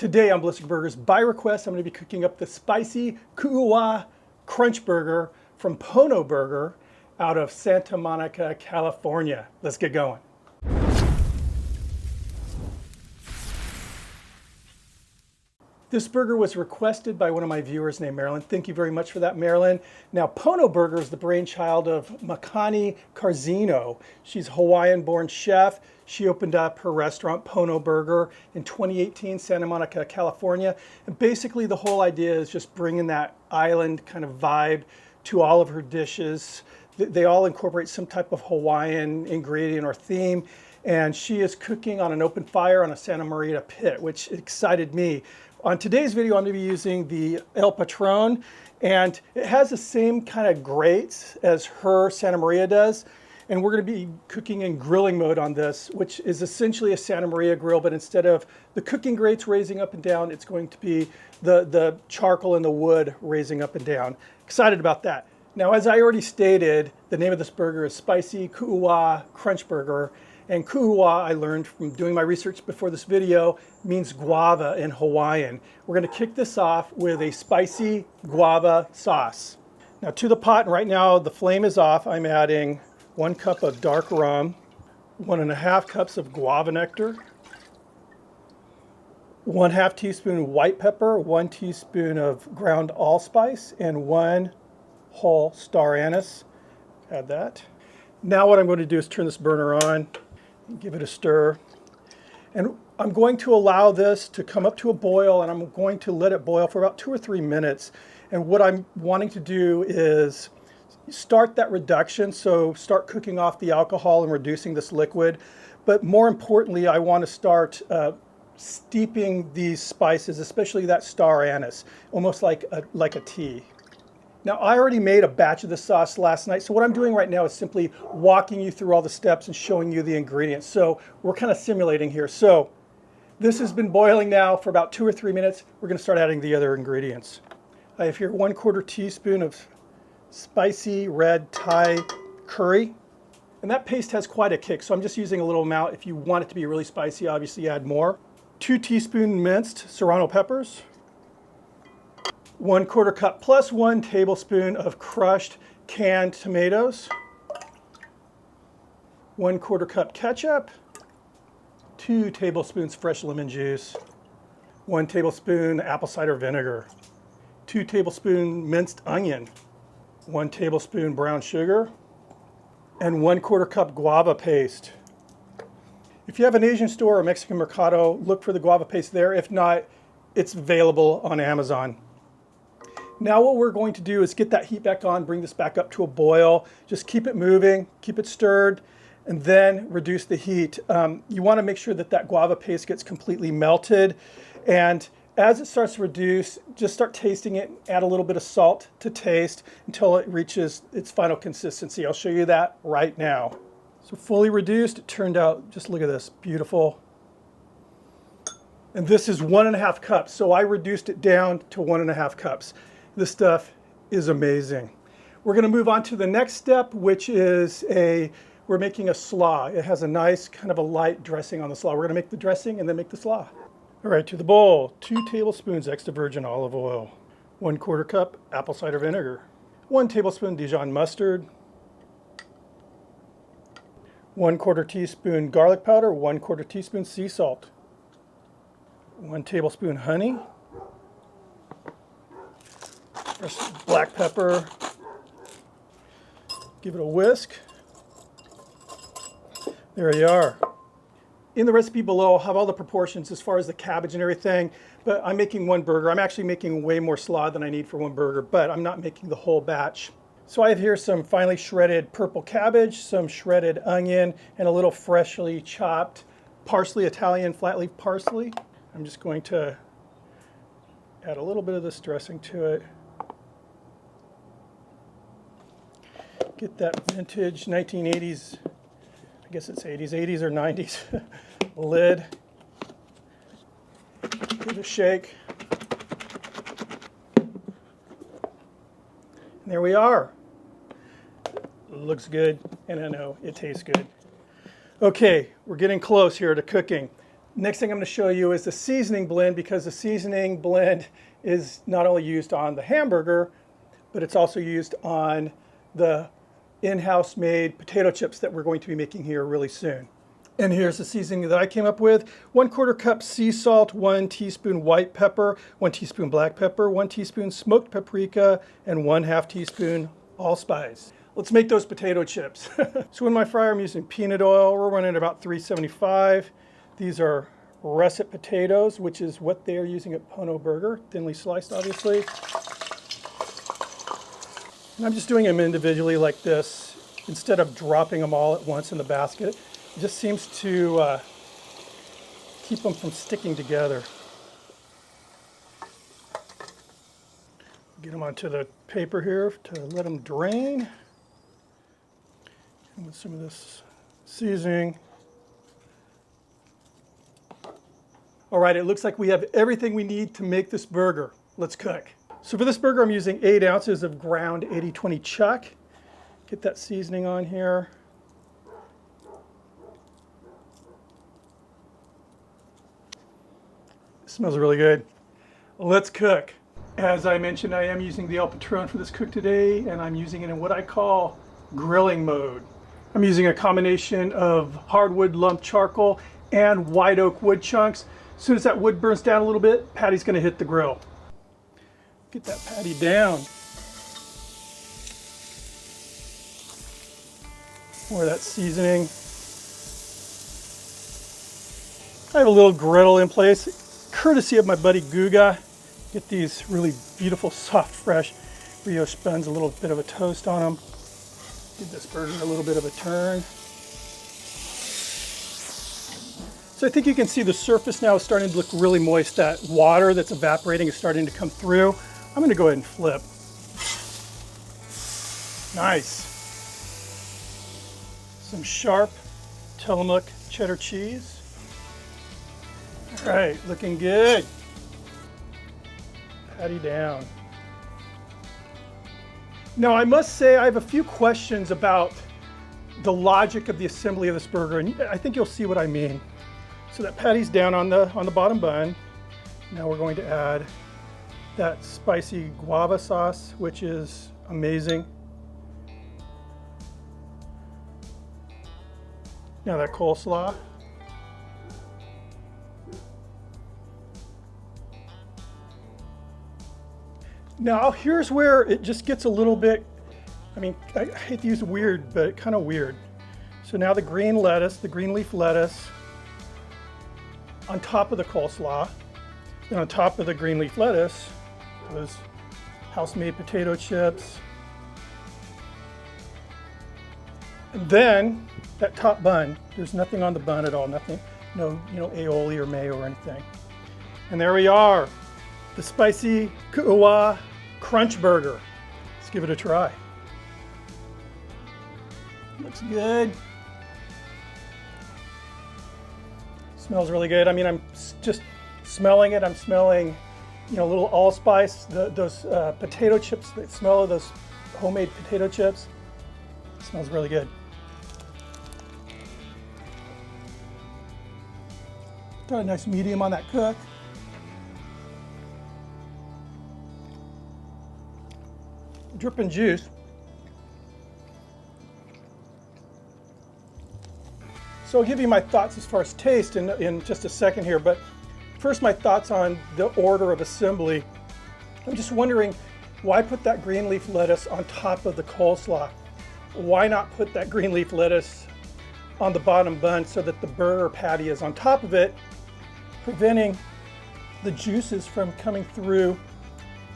Today on Ballistic Burgers, by request, I'm going to be cooking up the spicy Kuawa crunch burger from Pono Burger out of Santa Monica, California. Let's get going. This burger was requested by one of my viewers named Marilyn. Thank you very much for that, Marilyn. Now, Pono Burger is the brainchild of Makani Carzino. She's a Hawaiian-born chef. She opened up her restaurant, Pono Burger, in 2018, Santa Monica, California. And basically, the whole idea is just bringing that island kind of vibe to all of her dishes. They all incorporate some type of Hawaiian ingredient or theme. And she is cooking on an open fire on a Santa Maria pit, which excited me. On today's video, I'm going to be using the El Patron, and it has the same kind of grates as her Santa Maria does. And we're going to be cooking in grilling mode on this, which is essentially a Santa Maria grill, but instead of the cooking grates raising up and down, it's going to be the charcoal and the wood raising up and down. Excited about that. Now, as I already stated, the name of this burger is Spicy Kuawa Crunch Burger. And Kuawa, I learned from doing my research before this video, means guava in Hawaiian. We're going to kick this off with a spicy guava sauce. Now to the pot, and right now the flame is off, I'm adding 1 cup of dark rum, 1.5 cups of guava nectar, 1/2 teaspoon white pepper, 1 teaspoon of ground allspice, and 1 whole star anise. Add that. Now what I'm going to do is turn this burner on. Give it a stir, and I'm going to allow this to come up to a boil, and I'm going to let it boil for about 2 or 3 minutes. And what I'm wanting to do is start that reduction, so start cooking off the alcohol and reducing this liquid. But more importantly, I want to start steeping these spices, especially that star anise, almost like a tea. Now, I already made a batch of this sauce last night, so what I'm doing right now is simply walking you through all the steps and showing you the ingredients. So we're kind of simulating here. So this has been boiling now for about 2 or 3 minutes. We're going to start adding the other ingredients. I have here 1/4 teaspoon of spicy red Thai curry. And that paste has quite a kick, so I'm just using a little amount. If you want it to be really spicy, obviously add more. 2 teaspoon minced serrano peppers. 1/4 cup plus 1 tablespoon of crushed canned tomatoes, 1/4 cup ketchup, 2 tablespoons fresh lemon juice, 1 tablespoon apple cider vinegar, 2 tablespoon minced onion, 1 tablespoon brown sugar, and 1/4 cup guava paste. If you have an Asian store or Mexican mercado, look for the guava paste there. If not, it's available on Amazon. Now what we're going to do is get that heat back on, bring this back up to a boil, just keep it moving, keep it stirred, and then reduce the heat. You want to make sure that that guava paste gets completely melted, and as it starts to reduce, just start tasting it, add a little bit of salt to taste until it reaches its final consistency. I'll show you that right now. So fully reduced, it turned out, just look at this, beautiful. And this is 1.5 cups, so I reduced it down to 1.5 cups. This stuff is amazing. We're going to move on to the next step, which is we're making a slaw. It has a nice kind of a light dressing on the slaw. We're going to make the dressing and then make the slaw. All right, to the bowl, 2 tablespoons extra virgin olive oil, 1/4 cup apple cider vinegar, 1 tablespoon Dijon mustard, 1/4 teaspoon garlic powder, 1/4 teaspoon sea salt, 1 tablespoon honey, black pepper, give it a whisk. There you are. In the recipe below, I'll have all the proportions as far as the cabbage and everything, but I'm making 1 burger. I'm actually making way more slaw than I need for 1 burger, but I'm not making the whole batch. So I have here some finely shredded purple cabbage, some shredded onion, and a little freshly chopped parsley, Italian flat leaf parsley. I'm just going to add a little bit of this dressing to it. Get that vintage 1980s, I guess it's 80s or 90s lid. Give it a shake. And there we are. Looks good, and I know it tastes good. Okay, we're getting close here to cooking. Next thing I'm going to show you is the seasoning blend, because the seasoning blend is not only used on the hamburger, but it's also used on the in-house made potato chips that we're going to be making here really soon. And here's the seasoning that I came up with. 1/4 cup sea salt, 1 teaspoon white pepper, 1 teaspoon black pepper, 1 teaspoon smoked paprika, and 1/2 teaspoon allspice. Let's make those potato chips. So in my fryer, I'm using peanut oil. We're running about 375. These are russet potatoes, which is what they are using at Pono Burger, thinly sliced, obviously. And I'm just doing them individually like this, instead of dropping them all at once in the basket. It just seems to keep them from sticking together. Get them onto the paper here to let them drain. And with some of this seasoning. All right, it looks like we have everything we need to make this burger. Let's cook. So for this burger, I'm using 8 ounces of ground 80/20 chuck. Get that seasoning on here. It smells really good. Let's cook. As I mentioned, I am using the El Patron for this cook today, and I'm using it in what I call grilling mode. I'm using a combination of hardwood lump charcoal and white oak wood chunks. As soon as that wood burns down a little bit, patty's going to hit the grill. Get that patty down. More of that seasoning. I have a little griddle in place, courtesy of my buddy Guava. Get these really beautiful, soft, fresh brioche buns, a little bit of a toast on them. Give this burger a little bit of a turn. So I think you can see the surface now is starting to look really moist. That water that's evaporating is starting to come through. I'm going to go ahead and flip. Nice. Some sharp Tillamook cheddar cheese. All right, looking good. Patty down. Now I must say I have a few questions about the logic of the assembly of this burger, and I think you'll see what I mean. So that patty's down on the bottom bun. Now we're going to add that spicy guava sauce, which is amazing. Now that coleslaw. Now here's where it just gets a little bit, I hate to use weird, but kind of weird. So now the green lettuce, the green leaf lettuce, on top of the coleslaw, and on top of the green leaf lettuce, those house-made potato chips. And then that top bun, there's nothing on the bun at all, nothing, no, aioli or mayo or anything. And there we are, the spicy Kuawa crunch burger. Let's give it a try. Looks good. Smells really good. I'm just smelling it. I'm smelling, a little allspice, those potato chips, the smell of those homemade potato chips. It smells really good. Got a nice medium on that cook. Dripping juice. So I'll give you my thoughts as far as taste in just a second here, but first my thoughts on the order of assembly. I'm just wondering, why put that green leaf lettuce on top of the coleslaw? Why not put that green leaf lettuce on the bottom bun so that the burger patty is on top of it, preventing the juices from coming through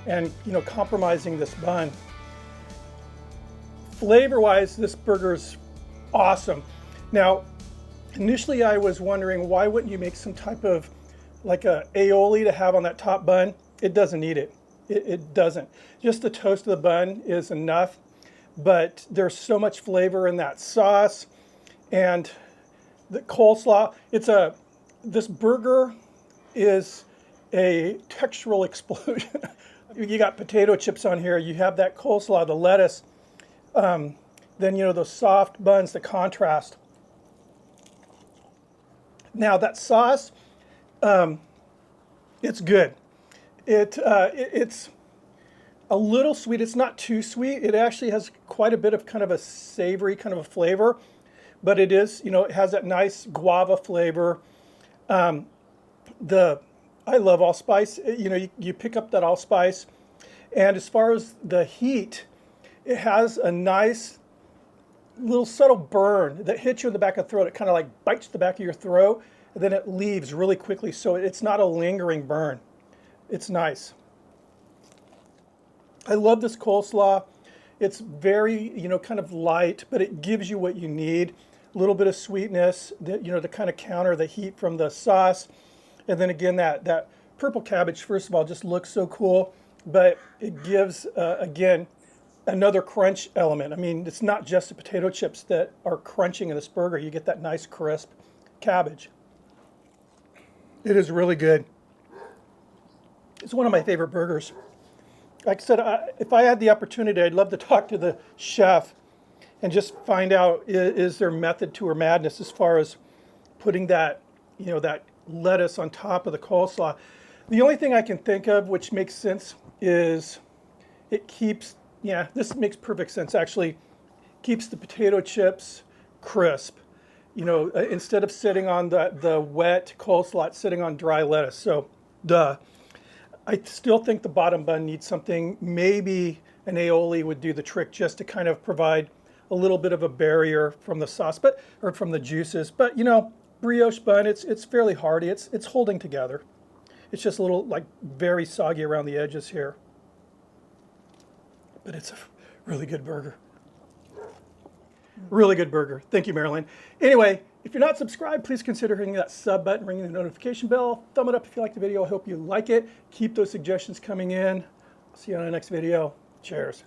and compromising this bun. Flavor-wise, this burger's awesome. Now, initially I was wondering, why wouldn't you make some type of like a aioli to have on that top bun? It doesn't need it. It doesn't. Just the toast of the bun is enough, but there's so much flavor in that sauce and the coleslaw. This burger is a textural explosion. You got potato chips on here, you have that coleslaw, the lettuce, then those soft buns, the contrast. Now that sauce It's good. It's a little sweet. It's not too sweet. It actually has quite a bit of kind of a savory kind of a flavor, but it is, you know, it has that nice guava flavor. I love allspice. You know, you pick up that allspice, and as far as the heat, it has a nice little subtle burn that hits you in the back of the throat. It kind of like bites the back of your throat, and then it leaves really quickly. So it's not a lingering burn. It's nice. I love this coleslaw. It's very, you know, kind of light, but it gives you what you need. A little bit of sweetness, that, you know, to kind of counter the heat from the sauce. And then again, that purple cabbage, first of all, just looks so cool, but it gives, again, another crunch element. I mean, it's not just the potato chips that are crunching in this burger. You get that nice crisp cabbage. It is really good. It's one of my favorite burgers. Like I said, if I had the opportunity, I'd love to talk to the chef and just find out, is there method to her madness as far as putting that, you know, that lettuce on top of the coleslaw. The only thing I can think of which makes sense is it keeps, yeah, this makes perfect sense actually, keeps the potato chips crisp. You know, instead of sitting on the wet coleslaw, it's sitting on dry lettuce. So, duh. I still think the bottom bun needs something. Maybe an aioli would do the trick just to kind of provide a little bit of a barrier from the sauce, or from the juices. But you know, brioche bun, it's fairly hearty. It's holding together. It's just a little like very soggy around the edges here. But it's a really good burger. Really good burger. Thank you, Marilyn. Anyway, if you're not subscribed, please consider hitting that sub button, ringing the notification bell. Thumb it up if you like the video. I hope you like it. Keep those suggestions coming in. I'll see you on the next video. Cheers.